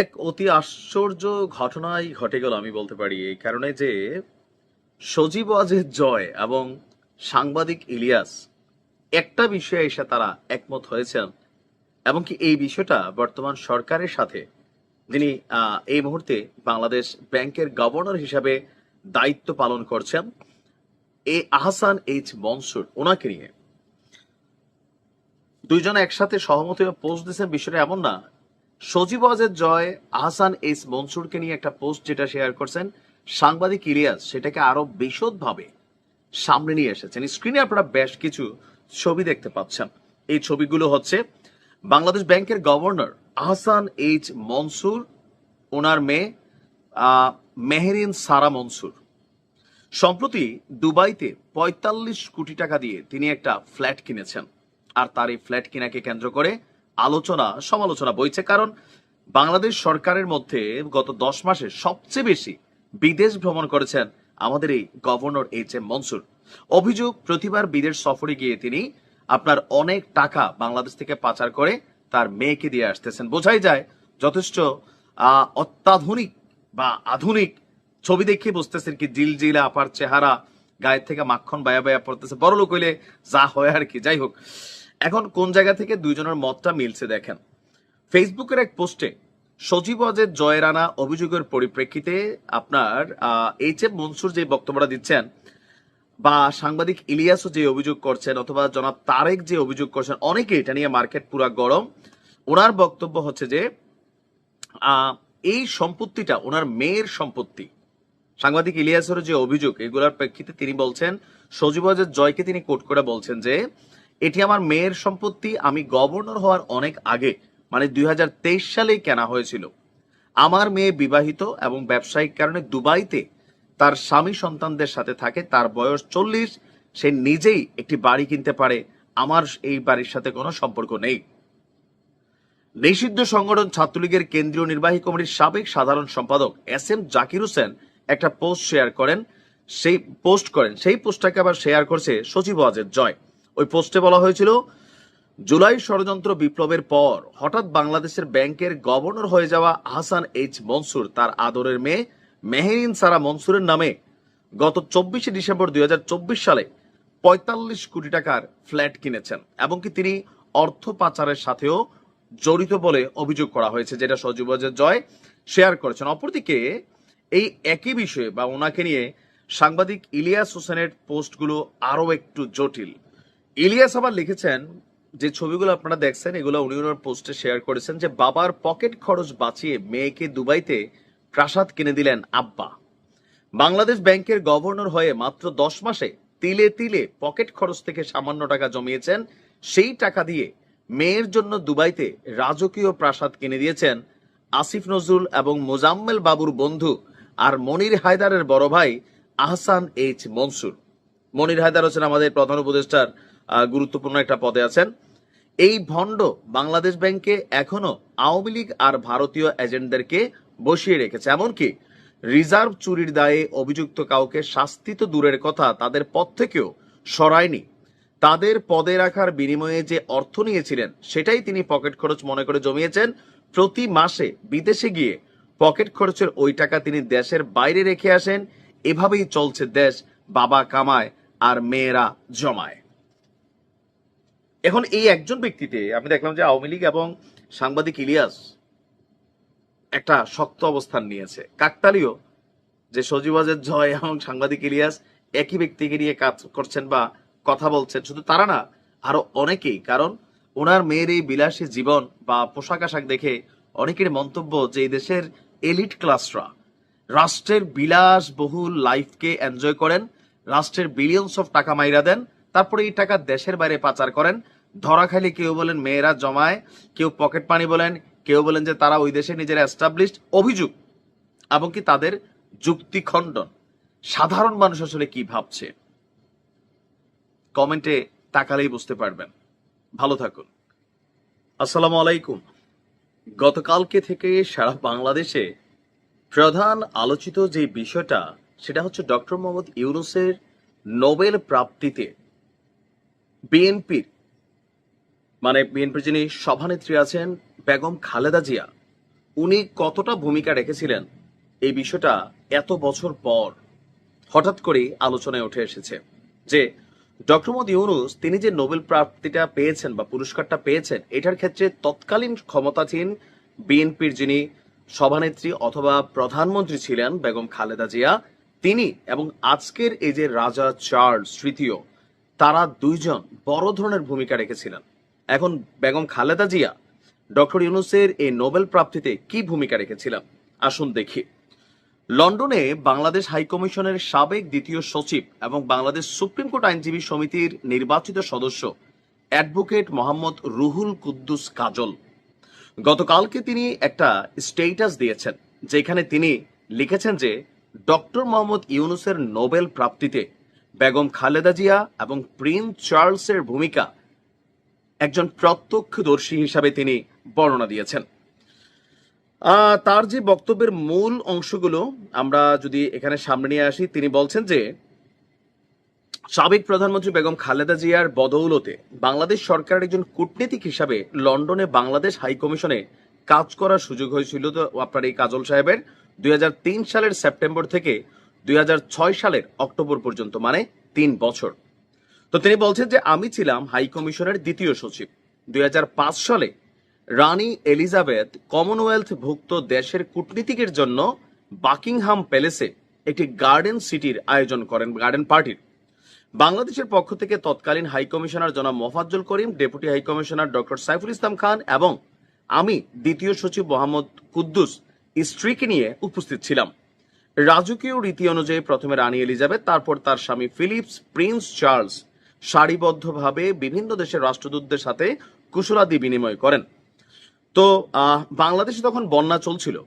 এক অতি আশ্চর্য ঘটনাই ঘটে গেল আমি বলতে পারি, এই কারণে যে সজীব ওয়াজেদ জয় এবং সাংবাদিক ইলিয়াস একটা বিষয়ে এসে তারা একমত হয়েছেন, এবং কি এই বিষয়টা বর্তমান সরকারের সাথে, যিনি এই মুহূর্তে বাংলাদেশ ব্যাংকের গভর্নর হিসাবে দায়িত্ব পালন করছেন, এ আহসান এইচ মনসুর, ওনাকে নিয়ে দুইজন একসাথে সহমত হয়ে পোস্ট দিয়েছেন। বিষয়টা এমন না, সজীব ওয়াজেদ জয় আহসান এইচ মনসুরকে নিয়ে একটা পোস্ট যেটা শেয়ার করছেন, সাংবাদিক ইলিয়াস সেটাকে আরো বিশদভাবে সামনে নিয়ে এসেছেন। স্ক্রিনে আপনারা বেশ কিছু ছবি দেখতে পাচ্ছেন। এই ছবিগুলো হচ্ছে বাংলাদেশ ব্যাংকের গভর্নর আহসান এইচ মনসুর, ওনার মেয়ে মেহেরিন সারা মনসুর। সম্প্রতি দুবাইতে ৪৫ কোটি টাকা দিয়ে তিনি একটা ফ্ল্যাট কিনেছেন, আর তার এই ফ্ল্যাট কিনাকে কেন্দ্র করে আলোচনা সমালোচনা বইছে। কারণ বাংলাদেশ সরকারের মধ্যে গত ১০ মাসে সবচেয়ে বেশি বিদেশ ভ্রমণ করেছেন আমাদের এই গভর্নর এইচ এম মনসুর। অভিযোগ, প্রতিবার বিদেশ সফরে গিয়ে তিনি আপনার অনেক টাকা বাংলাদেশ থেকে পাচার করে তার মেয়েকে দিয়ে আসতেছেন। বোঝাই যায় যথেষ্ট অত্যাধুনিক বা আধুনিক ছবি দেখে বুঝতেছেন কি জিলজিলা আপার চেহারা, গায়ের থেকে মাখন বায়া বায়া পড়তেছে, বড় লোক হইলে যা হয় আর কি। যাই হোক, এখন কোন জায়গা থেকে দুইজনের মতটা মিলছে দেখেন। ফেসবুকের এক পোস্টে সজীব ওয়াজেদ জয়ের আনা অভিযোগের পরিপ্রেক্ষিতে আপনার এইচ এম মনসুর যে বক্তব্যটা দিচ্ছেন, বা সাংবাদিক ইলিয়াসও যে অভিযোগ করছেন, অথবা জনাব তারেক যে অভিযোগ করছেন, অনেকে এটা নিয়ে মার্কেট পুরা গরম। ওনার বক্তব্য হচ্ছে যে এই সম্পত্তিটা ওনার মেয়ের সম্পত্তি। সাংবাদিক ইলিয়াসের যে অভিযোগ, এগুলোর প্রেক্ষিতে তিনি বলছেন, সজীব ওয়াজেদ জয়কে তিনি কোট করে বলছেন যে এটি আমার মেয়ের সম্পত্তি, আমি গভর্নর হওয়ার অনেক আগে মানে ২০২৩ সালেই কেনা হয়েছিল। আমার মেয়ে বিবাহিত এবং ব্যবসায়িক কারণে দুবাইতে তার স্বামী সন্তানদের সাথে থাকে, তার বয়স ৪০, সে নিজেই একটি বাড়ি কিনতে পারে, আমার এই বাড়ির সাথে কোনো সম্পর্ক নেই। নিষিদ্ধ সংগঠন ছাত্রলীগের কেন্দ্রীয় নির্বাহী কমিটির সাবেক সাধারণ সম্পাদক এস এম জাকির হোসেন একটা পোস্ট শেয়ার করেন, সেই পোস্টটাকে আবার শেয়ার করছে সজীব ওয়াজেদ জয়। ওই পোস্টে বলা হয়েছিল, জুলাই ষড়যন্ত্র বিপ্লবের পর হঠাৎ বাংলাদেশের ব্যাংকের গভর্নর হয়ে যাওয়া আহসান এইচ মনসুর তার আদরের মেয়ে মেহেরিন সারা মনসুরের নামে গত ২৪শে ডিসেম্বর ২০২৪ সালে ৪৫ কোটি টাকার ফ্ল্যাট কিনেছেন, এবং কি তিনি অর্থ পাচারের সাথেও জড়িত বলে অভিযোগ করা হয়েছে, যেটা সজীব ওয়াজেদ জয় শেয়ার করেছেন। অপরদিকে এই একই বিষয়ে বা ওনাকে নিয়ে সাংবাদিক ইলিয়াস হোসেনের পোস্টগুলো আরো একটু জটিল। ইলিয়াস আবার লিখেছেন, যে ছবিগুলো আপনারা দেখছেন এগুলো উনি ওনার পোস্টে শেয়ার করেছেন, যে বাবার পকেট খরচ বাঁচিয়ে মেয়েকে দুবাইতে প্রাসাদ কিনে দিলেন আব্বা। বাংলাদেশ ব্যাংকের গভর্নর হয়ে মাত্র ১০ মাসে তিলে তিলে পকেট খরচ থেকে সামান্য টাকা জমিয়েছেন, সেই টাকা দিয়ে মেয়ের জন্য দুবাইতে রাজকীয় প্রাসাদ কিনে দিয়েছেন আসিফ নজরুল এবং মোজাম্মেল বাবুর বন্ধু আর মনির হায়দারের বড় ভাই আহসান এইচ মনসুর। মনির হায়দার হচ্ছেন আমাদের প্রধান উপদেষ্টার গুরুত্বপূর্ণ একটা পদে আছেন। এই ভণ্ড বাংলাদেশ ব্যাংকে এখনো আওয়ামী লীগ আর ভারতীয় এজেন্টদেরকে বসিয়ে রেখেছে, এমনকি রিজার্ভ চুরির দায়ে অভিযুক্ত কাউকে শাস্তি তো দূরের কথা, তাদের পদ থেকেও সরায়নি। তাদের পদে রাখার বিনিময়ে যে অর্থ নিয়েছিলেন সেটাই তিনি পকেট খরচ মনে করে জমিয়েছেন। প্রতি মাসে বিদেশে গিয়ে পকেট খরচের ওই টাকা তিনি দেশের বাইরে রেখে আসেন। এভাবেই চলছে দেশ, বাবা কামায় আর মেয়েরা জমায়। এখন এই একজন ব্যক্তিতে আমি দেখলাম যে আওয়ামী লীগ এবং সাংবাদিক ইলিয়াস একটা শক্ত অবস্থান নিয়েছে। কাকতালীয় যে সজীব ওয়াজেদ জয় এবং সাংবাদিক ইলিয়াস একই ব্যক্তিকে নিয়ে কাজ করছেন বা কথা বলছেন, শুধু তারা না, আরো অনেকেই। কারণ ওনার মেয়ের এই বিলাসী জীবন বা পোশাক আশাক দেখে অনেকের মন্তব্য যে এই দেশের এলিট ক্লাসরা রাষ্ট্রের বিলাস বহুল লাইফকে এনজয় করেন, রাষ্ট্রের বিলিয়নস অফ টাকা মাইরা দেন, তারপরে এই টাকা দেশের বাইরে পাচার করেন। ধরা খাইলে কেউ বলেন মেয়েরা জমায়, কেউ পকেট মানি বলেন, কেউ বলেন যে তারা ওই দেশে নিজেরা এস্টাবলিশড। অভিযোগ এবং কি তাদের যুক্তি খণ্ডন। সাধারণ মানুষ আসলে কি ভাবছে কমেন্টে তাকালেই বুঝতে পারবেন। ভালো থাকুন। আসসালামু আলাইকুম। গতকালকে থেকে সারা বাংলাদেশে প্রধান আলোচিত যে বিষয়টা, সেটা হচ্ছে ডক্টর মোহাম্মদ ইউনূসের নোবেল প্রাপ্তিতে বিএনপির যিনি সভানেত্রী আছেন বেগম খালেদা জিয়া, উনি কতটা ভূমিকা রেখেছিলেন এই বিষয়টা এত বছর পর হঠাৎ করেই আলোচনায় উঠে এসেছে যে ডক্টর মোহাম্মদ ইউনূস তিনি যে নোবেল প্রাপ্তিটা পেয়েছেন বা পুরস্কারটা পেয়েছেন এটার ক্ষেত্রে তৎকালীন ক্ষমতাধীন বিএনপির যিনি সভানেত্রী অথবা প্রধানমন্ত্রী ছিলেন বেগম খালেদা জিয়া তিনি এবং আজকের এই যে রাজা চার্লস তৃতীয় তারা দুইজন বড় ধরনের ভূমিকা রেখেছিলেন। এখন বেগম খালেদা জিয়া ডক্টর ইউনূসের এই নোবেল প্রাপ্তিতে কি ভূমিকা রেখেছিলেন আসুন দেখি। লন্ডনে বাংলাদেশ হাইকমিশনের সাবেক দ্বিতীয় সচিব এবং বাংলাদেশ সুপ্রিম কোর্ট আইনজীবী সমিতির নির্বাচিত সদস্য অ্যাডভোকেট মোহাম্মদ রুহুল কুদ্দুস কাজল গতকালকে তিনি একটা স্টেটাস দিয়েছেন যেখানে তিনি লিখেছেন যে ডক্টর মোহাম্মদ ইউনূসের নোবেল প্রাপ্তিতে বেগম খালেদা জিয়া এবং প্রিন্স চার্লসের ভূমিকা একজন প্রত্যক্ষদর্শী হিসাবে তিনি বর্ণনা দিয়েছেন। তার যে বক্তব্যের মূল অংশগুলো আমরা যদি এখানে সামনে নিয়ে আসি, তিনি বলছেন যে সাবেক প্রধানমন্ত্রী বেগম খালেদা জিয়ার বদৌলতে বাংলাদেশ সরকারের একজন কূটনীতিক হিসাবে লন্ডনে বাংলাদেশ হাই কমিশনে কাজ করার সুযোগ হয়েছিল তো আপনার এই কাজল সাহেবের 2003 সালের সেপ্টেম্বর থেকে 2006 সালের অক্টোবর পর্যন্ত, মানে 3 বছর। তো তিনি বলছেন যে আমি ছিলাম হাই কমিশনের দ্বিতীয় সচিব। 2005 সালে রানী এলিজাবেথ কমনওয়েলথ ভুক্ত দেশের কূটনীতিকের জন্য বাকিংহাম প্যালেসে একটি গার্ডেন সিটির আয়োজন করেন, গার্ডেন পার্টির। বাংলাদেশের পক্ষ থেকে তৎকালীন হাই কমিশনার জনাব Mofazzal Karim, deputy high commissioner doctor Saiful Islam Khan এবং আমি দ্বিতীয় সচিব মোহাম্মদ কুদ্দুস স্ত্রীকে নিয়ে উপস্থিত ছিলাম। রাজকীয় রীতি অনুযায়ী প্রথমে রানী এলিজাবেথ, তারপর তার স্বামী ফিলিপস, প্রিন্স চার্লস সারিবদ্ধভাবে বিভিন্ন দেশের রাষ্ট্রদূতদের সাথে কুশলাদি বিনিময় করেন। তো বাংলাদেশে তখন বন্যা চলছিল।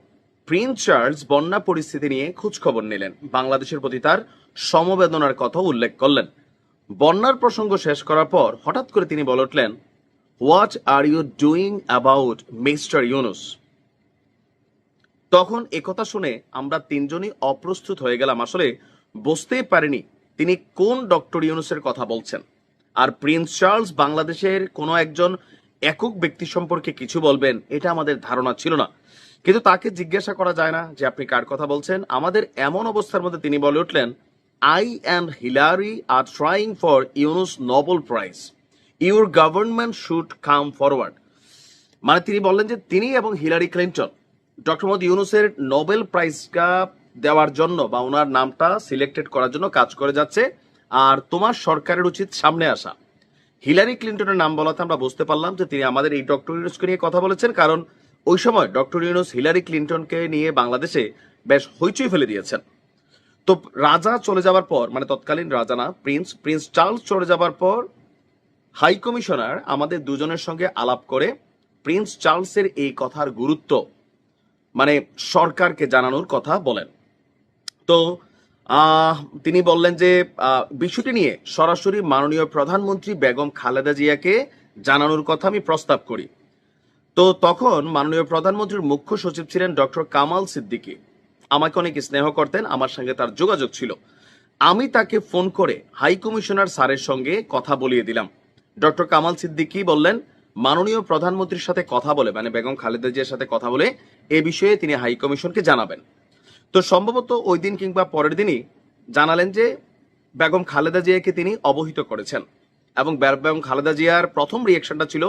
প্রিন্স চার্লস বন্যা পরিস্থিতি নিয়ে খোঁজখবর নিলেন, বাংলাদেশের প্রতি তার সমবেদনার কথা উল্লেখ করলেন। বন্যার প্রসঙ্গ শেষ করার পর হঠাৎ করে তিনি বলে উঠলেন, what are you doing about mister Yunus. তখন একথা শুনে আমরা তিনজনই অপ্রস্তুত হয়ে গেলাম, আসলে বুঝতেই পারিনি তিনি কোন ডক্টর ইউনূসের কথা বলছেন। আর প্রিন্স চার্লস বাংলাদেশের কোনো একজন একক ব্যক্তি সম্পর্কে কিছু বলবেন এটা আমাদের ধারণা ছিল না, কিন্তু তাকে জিজ্ঞাসা করা যায় না যে আপনি কার কথা বলছেন। আমাদের এমন অবস্থার মধ্যে তিনি বলে উঠলেন, I and Hillary are trying for Yunus Nobel prize, your government should come forward. মানে তিনি বললেন যে তিনি এবং হিলারি ক্লিন্টন ডক্টর মোহাম্মদ ইউনূসের নোবেল প্রাইজটা দেওয়ার জন্য বা ওনার নামটা সিলেক্টেড করার জন্য কাজ করে যাচ্ছে, আর তোমার সরকারের উচিত সামনে আসা। হিলারি ক্লিন্টনের নাম বলাতে আমরা বুঝতে পারলাম যে তিনি আমাদের এই ডক্টর ইউনূসকে নিয়ে কথা বলেছেন, কারণ ওই সময় ডক্টর ইউনূস হিলারি ক্লিন্টনকে নিয়ে বাংলাদেশে বেশ হইচই ফেলে দিয়েছেন। তো রাজা চলে যাবার পর, মানে তৎকালীন রাজা না, প্রিন্স চার্লস চলে যাবার পর হাই কমিশনার আমাদের দুজনের সঙ্গে আলাপ করে প্রিন্স চার্লসের এই কথার গুরুত্ব মানে সরকারকে জানানোর কথা বলেন। তো তিনি বললেন যে বিষয়টি নিয়ে সরাসরি মাননীয় প্রধানমন্ত্রী বেগম খালেদা জিয়াকে জানানোর কথা আমি প্রস্তাব করি। তো তখন মাননীয় প্রধানমন্ত্রীর মুখ্য সচিব ছিলেন ডক্টর কামাল সিদ্দিকী, আমাকে অনেক স্নেহ করতেন, আমার সঙ্গে তার যোগাযোগ ছিল। আমি তাকে ফোন করে হাই কমিশনার স্যারের সঙ্গে কথা বলিয়ে দিলাম। ডক্টর কামাল সিদ্দিকী বললেন মাননীয় প্রধানমন্ত্রীর সাথে কথা বলে, মানে বেগম খালেদা জিয়ার সাথে কথা বলে এ বিষয়ে তিনি হাই কমিশনকে জানাবেন। তো সম্ভবত ওই দিন কিংবা পরের দিনই জানালেন যে বেগম খালেদা জিয়াকে তিনি অবহিত করেছেন, এবং বেগম খালেদা জিয়ার প্রথম রিয়াকশনটা ছিল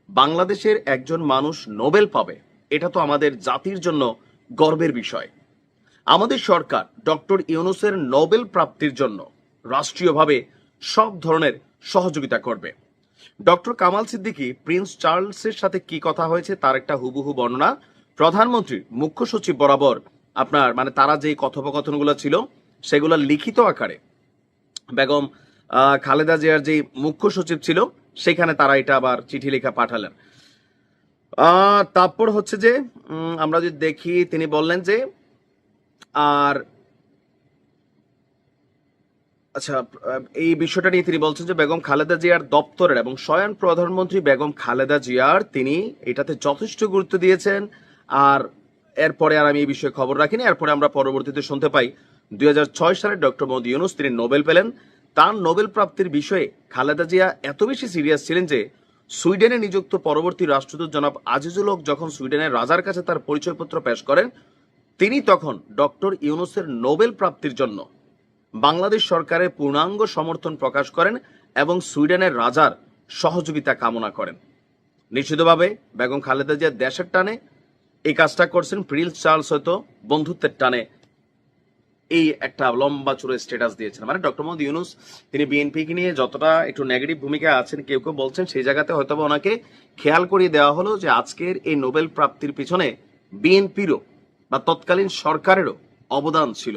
বাংলাদেশের একজন মানুষ নোবেল পাবে, এটা তো আমাদের জাতির জন্য গর্বের বিষয়। আমাদের সরকার ডক্টর ইউনূসের নোবেল প্রাপ্তির জন্য রাষ্ট্রীয়ভাবে সব ধরনের সহযোগিতা করবে। ডক্টর কামাল সিদ্দিকী প্রিন্স চার্লসের সাথে কি কথা হয়েছে তার একটা হুবহু বর্ণনা প্রধানমন্ত্রীর মুখ্য সচিব বরাবর আপনার মানে তারা যে কথোপকথনগুলো ছিল সেগুলো লিখিত আকারে বেগম খালেদা জিয়ার যে মুখ্য সচিব ছিল সেখানে তারা এটা আবার চিঠি লেখা পাঠালেন। তারপর হচ্ছে যে আমরা যদি দেখি তিনি বললেন যে আর আচ্ছা এই বিষয়টা নিয়ে তিনি বলছেন যে বেগম খালেদা জিয়ার দপ্তরের এবং স্বয়ং প্রধানমন্ত্রী বেগম খালেদা জিয়ার তিনি এটাতে যথেষ্ট গুরুত্ব দিয়েছেন। আর এরপরে আর আমি এই বিষয়ে খবর রাখিনি, এরপরে আমরা পরবর্তীতে শুনতে পাই 2006 সালে ডক্টর মোহাম্মদ ইউনূস তিনি নোবেল পেলেন। তার নোবেল প্রাপ্তির বিষয়ে খালেদা জিয়া এত বেশি সিরিয়াস ছিলেন যে সুইডেনে নিযুক্ত পরবর্তী রাষ্ট্রদূত জনাব আজিজুল হক যখন সুইডেনের রাজার কাছে তার পরিচয়পত্র পেশ করেন, তিনি তখন ডক্টর ইউনূসের নোবেল প্রাপ্তির জন্য বাংলাদেশ সরকারের পূর্ণাঙ্গ সমর্থন প্রকাশ করেন এবং সুইডেনের রাজার সহযোগিতা কামনা করেন। নিশ্চিতভাবে বেগম খালেদা জিয়া দেশের টানে এই কাজটা করছেন, প্রিন্স চার্লস হয়তো বন্ধুত্বের টানে এই একটা লম্বা চূড়ে স্ট্যাটাস দিয়েছেন। মানে ডক্টর মোহাম্মদ ইউনূস তিনি বিএনপিকে নিয়ে যতটা একটু নেগেটিভ ভূমিকায় আছেন, কেউ কেউ বলছেন সেই জায়গাতে হয়তো ওনাকে খেয়াল করিয়ে দেওয়া হলো যে আজকের এই নোবেল প্রাপ্তির পিছনে বিএনপিরও বা তৎকালীন সরকারেরও অবদান ছিল।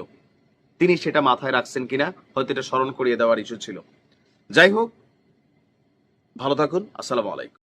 তিনি সেটা মাথায় রাখছেন কিনা হয়তো এটা স্মরণ করিয়ে দেওয়ার ইস্যু ছিল। যাই হোক, ভালো থাকুন। আসসালামু আলাইকুম।